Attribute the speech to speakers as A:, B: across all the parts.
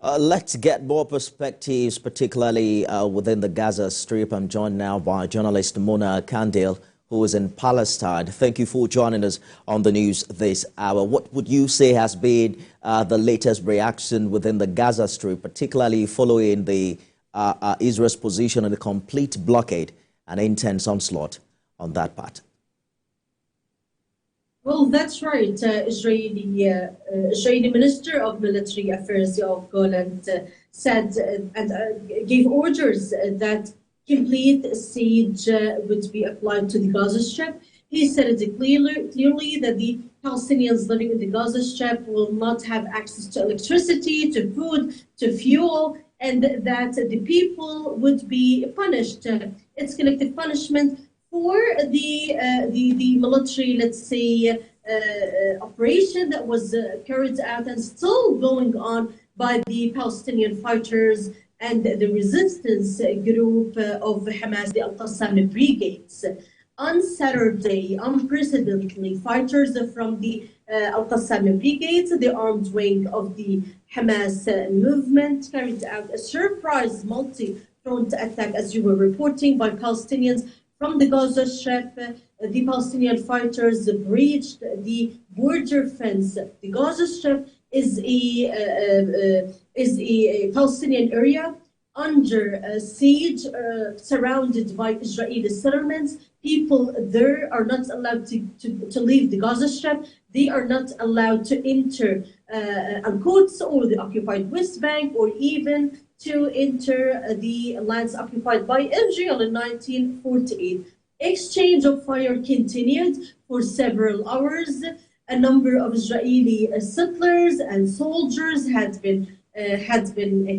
A: Let's get more perspectives, particularly within the Gaza Strip. I'm joined now by journalist Mona Kandil, who is in Palestine. Thank you for joining us on the news this hour. What would you say has been the latest reaction within the Gaza Strip, particularly following the Israel's position on the complete blockade and intense onslaught on that part?
B: Well, that's right. Israeli Minister of Military Affairs Yoav Gallant said and gave orders that complete siege would be applied to the Gaza Strip. He said it clearly that the Palestinians living in the Gaza Strip will not have access to electricity, to food, to fuel, and that the people would be punished. It's collective punishment for the military, let's say, operation that was carried out and still going on by the Palestinian fighters and the resistance group of Hamas, the Al-Qassam brigades. On Saturday, unprecedentedly, fighters from the Al-Qassam brigades, the armed wing of the Hamas movement, carried out a surprise multi-front attack, as you were reporting, by Palestinians from the Gaza Strip. The Palestinian fighters breached the border fence. The Gaza Strip is a Palestinian area under siege, surrounded by Israeli settlements. People there are not allowed to leave the Gaza Strip. They are not allowed to enter Al-Quds or the occupied West Bank, or even to enter the lands occupied by Israel in 1948. Exchange of fire continued for several hours. A number of Israeli settlers and soldiers had been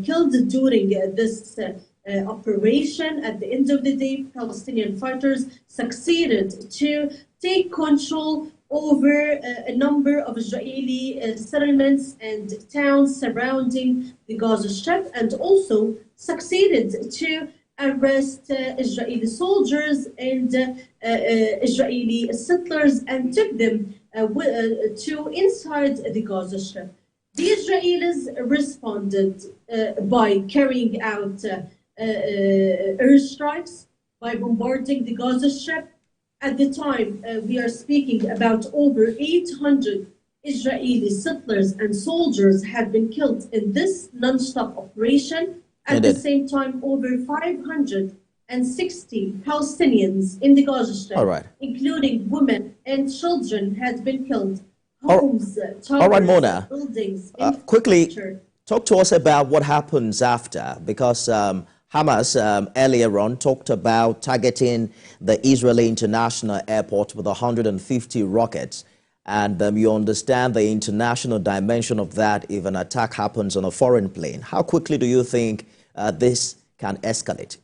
B: killed during this operation. At the end of the day, Palestinian fighters succeeded to take control over a number of Israeli settlements and towns surrounding the Gaza Strip, and also succeeded to arrest Israeli soldiers and Israeli settlers and took them to inside the Gaza Strip. The Israelis responded by carrying out airstrikes, by bombarding the Gaza Strip. At the time, we are speaking about over 800 Israeli settlers and soldiers have been killed in this non-stop operation. At the same time, over 560 Palestinians in the Gaza Strip, including women and children, had been killed. Homes, towers,
A: Mona,
B: buildings.
A: Quickly, talk to us about what happens after, because Hamas earlier on talked about targeting the Israeli International Airport with 150 rockets. And you understand the international dimension of that if an attack happens on a foreign plane. How quickly do you think this can escalate?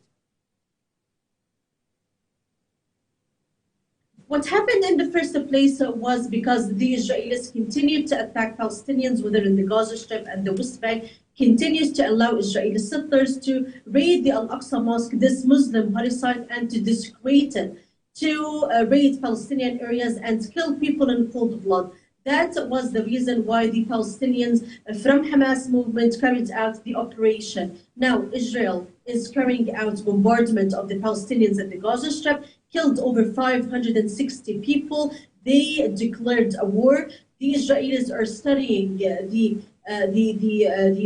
B: What happened in the first place was because the Israelis continued to attack Palestinians, whether in the Gaza Strip and the West Bank, continues to allow Israeli settlers to raid the Al-Aqsa Mosque, this Muslim holy site, and to desecrate it, to raid Palestinian areas and kill people in cold blood. That was the reason why the Palestinians from Hamas movement carried out the operation. Now, Israel is carrying out bombardment of the Palestinians at the Gaza Strip, killed over 560 people. They declared a war. The Israelis are studying the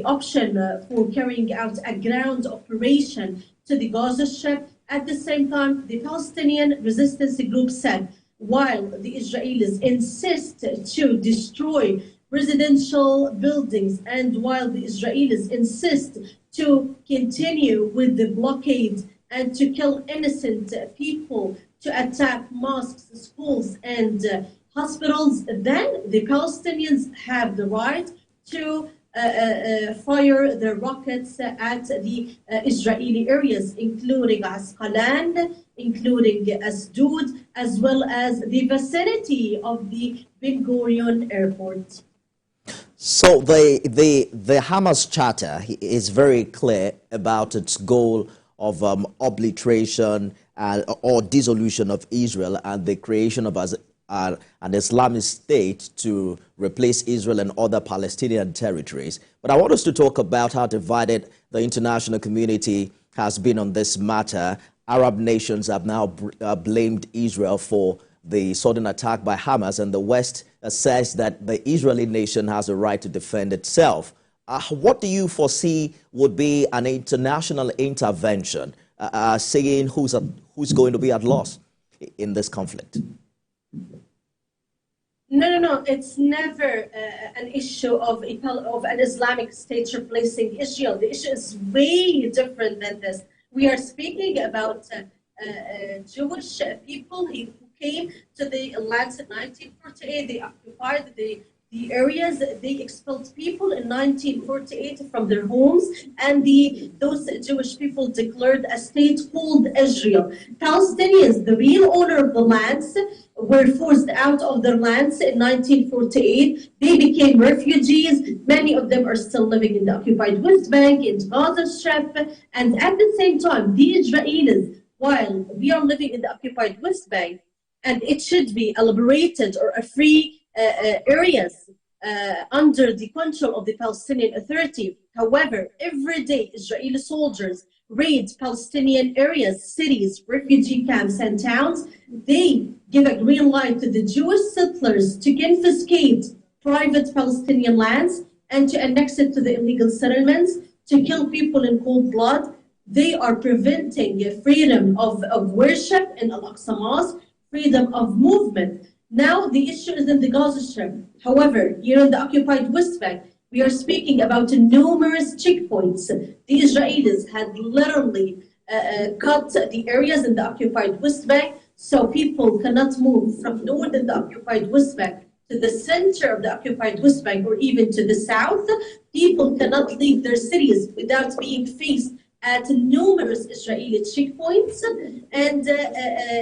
B: option for carrying out a ground operation to the Gaza Strip. At the same time, the Palestinian resistance group said, while the Israelis insist to destroy residential buildings, and while the Israelis insist to continue with the blockade and to kill innocent people, to attack mosques, schools, and hospitals, then the Palestinians have the right to fire the rockets at the Israeli areas, including Asqalan, including Asdod, as well as the vicinity of the Ben Gurion airport.
A: So the Hamas charter is very clear about its goal of obliteration or dissolution of Israel and the creation of an Islamist state to replace Israel and other Palestinian territories. But I want us to talk about how divided the international community has been on this matter. Arab nations have now blamed Israel for the sudden attack by Hamas, and the West says that the Israeli nation has a right to defend itself. What do you foresee would be an international intervention, saying who's going to be at loss in this conflict?
B: No. It's never an issue of an Islamic state replacing Israel. The issue is way different than this. We are speaking about Jewish people who came to the lands in 1948. They occupied the areas. They expelled people in 1948 from their homes, and those Jewish people declared a state called Israel. Palestinians, the real owner of the lands, were forced out of their lands in 1948. They became refugees. Many of them are still living in the occupied West Bank, in Gaza Strip, and at the same time, the Israelis, while we are living in the occupied West Bank, and it should be a liberated or a free areas under the control of the Palestinian Authority. However, every day Israeli soldiers raid Palestinian areas, cities, refugee camps, and towns. They give a green light to the Jewish settlers to confiscate private Palestinian lands and to annex it to the illegal settlements, to kill people in cold blood. They are preventing freedom of worship in Al-Aqsa Mosque, freedom of movement. Now the issue is in the Gaza Strip. However, here in the occupied West Bank, we are speaking about numerous checkpoints. The Israelis had literally cut the areas in the occupied West Bank, so people cannot move from north in the occupied West Bank to the center of the occupied West Bank or even to the south. People cannot leave their cities without being faced at numerous Israeli checkpoints. And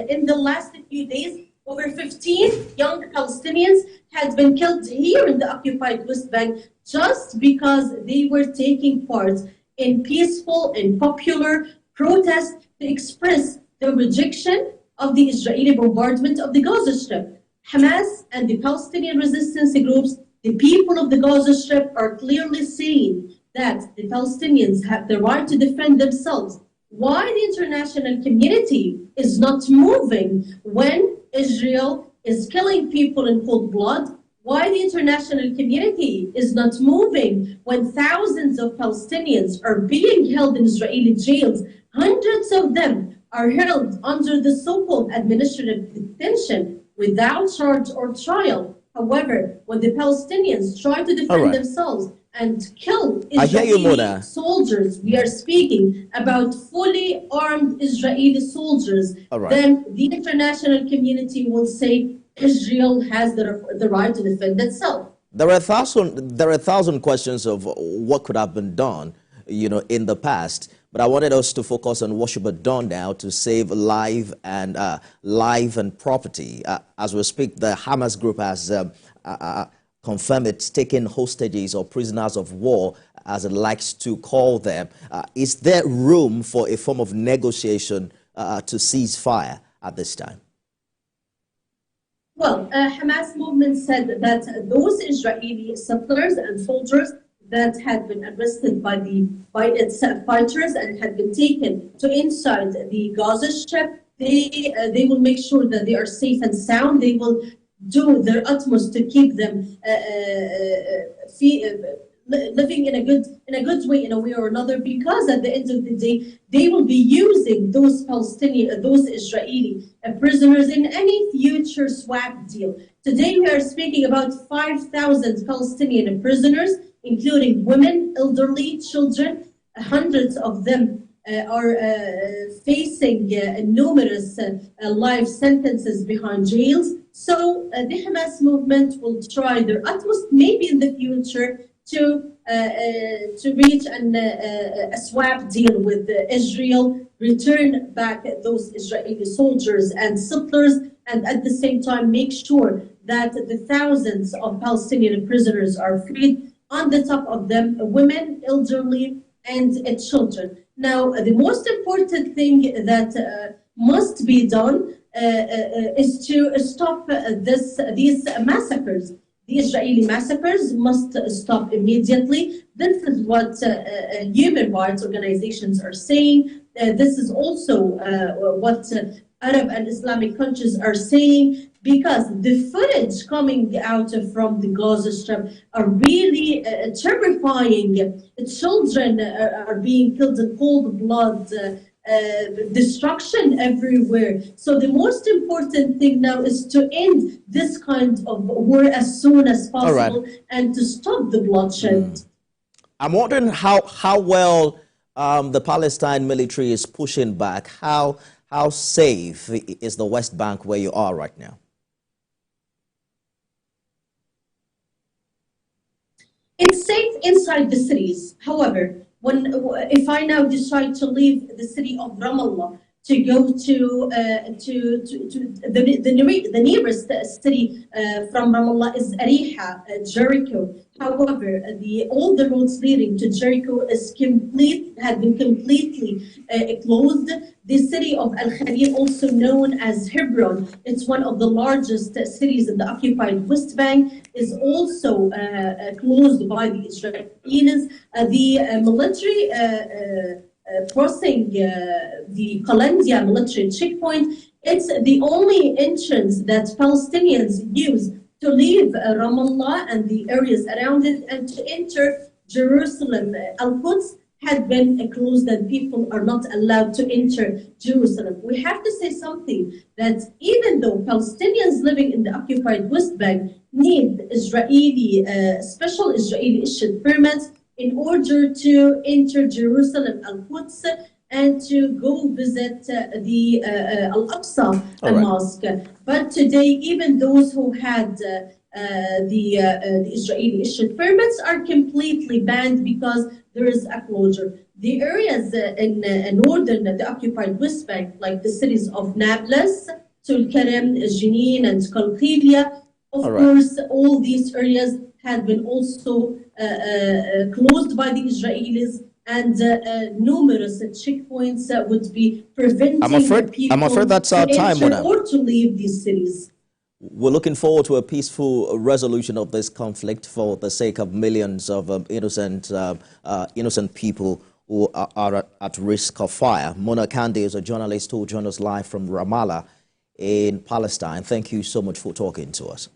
B: in the last few days, over 15 young Palestinians had been killed here in the occupied West Bank just because they were taking part in peaceful and popular protests to express the rejection of the Israeli bombardment of the Gaza Strip. Hamas and the Palestinian resistance groups, the people of the Gaza Strip, are clearly saying that the Palestinians have the right to defend themselves. Why the international community is not moving when Israel is killing people in cold blood? Why the international community is not moving when thousands of Palestinians are being held in Israeli jails? Hundreds of them are held under the so-called administrative detention without charge or trial. However, when the Palestinians try to defend themselves and kill Israeli soldiers, we are speaking about fully armed Israeli soldiers, then the international community will say Israel has the right to defend itself.
A: There are a thousand questions of what could have been done, in the past. But I wanted us to focus on what should be done now to save life and property. As we speak, the Hamas group has confirmed it's taking hostages or prisoners of war, as it likes to call them. Is there room for a form of negotiation to cease fire at this time?
B: Well, Hamas movement said that those Israeli settlers and soldiers that had been arrested by its fighters and had been taken to inside the Gaza Strip, they will make sure that they are safe and sound. They will do their utmost to keep them living in a good way, in a way or another, because at the end of the day, they will be using those Israeli prisoners in any future swap deal. Today, we are speaking about 5,000 Palestinian prisoners, including women, elderly, children. Hundreds of them are facing numerous life sentences behind jails. So the Hamas movement will try their utmost, maybe in the future, to reach a swap deal with Israel, return back those Israeli soldiers and settlers, and at the same time make sure that the thousands of Palestinian prisoners are freed. On the top of them, women, elderly, and children. Now, the most important thing that must be done is to stop these massacres. The Israeli massacres must stop immediately. This is what human rights organizations are saying. This is also what Arab and Islamic countries are saying, because the footage coming out from the Gaza Strip are really terrifying. Children are being killed in cold blood. Destruction everywhere. So the most important thing now is to end this kind of war as soon as possible and to stop the bloodshed.
A: I'm wondering how well the Palestine military is pushing back. How safe is the West Bank where you are right now?
B: It's safe inside the cities. However, if I now decide to leave the city of Ramallah to go to the nearest city from Ramallah is Ariha, Jericho. However, all the roads leading to Jericho have been completely closed. The city of Al Khalil, also known as Hebron, it's one of the largest cities in the occupied West Bank, is also closed by the Israelis. The military crossing the Qalandia military checkpoint, it's the only entrance that Palestinians use to leave Ramallah and the areas around it and to enter Jerusalem. Al-Quds had been closed and people are not allowed to enter Jerusalem. We have to say something, that even though Palestinians living in the occupied West Bank need special Israeli issued permits in order to enter Jerusalem, Al-Quds, and to go visit the Al-Aqsa Mosque. But today, even those who had the Israeli issued permits are completely banned because there is a closure. The areas in northern, the occupied West Bank, like the cities of Nablus, Tulkarem, Jenin, and Qalqilia, of course, all these areas had been also closed by the Israelis, and numerous checkpoints would be preventing people
A: that's our time,
B: or to leave these cities.
A: We're looking forward to a peaceful resolution of this conflict for the sake of millions of innocent people who are at risk of fire. Mona Kande is a journalist who joined us live from Ramallah in Palestine. Thank you so much for talking to us.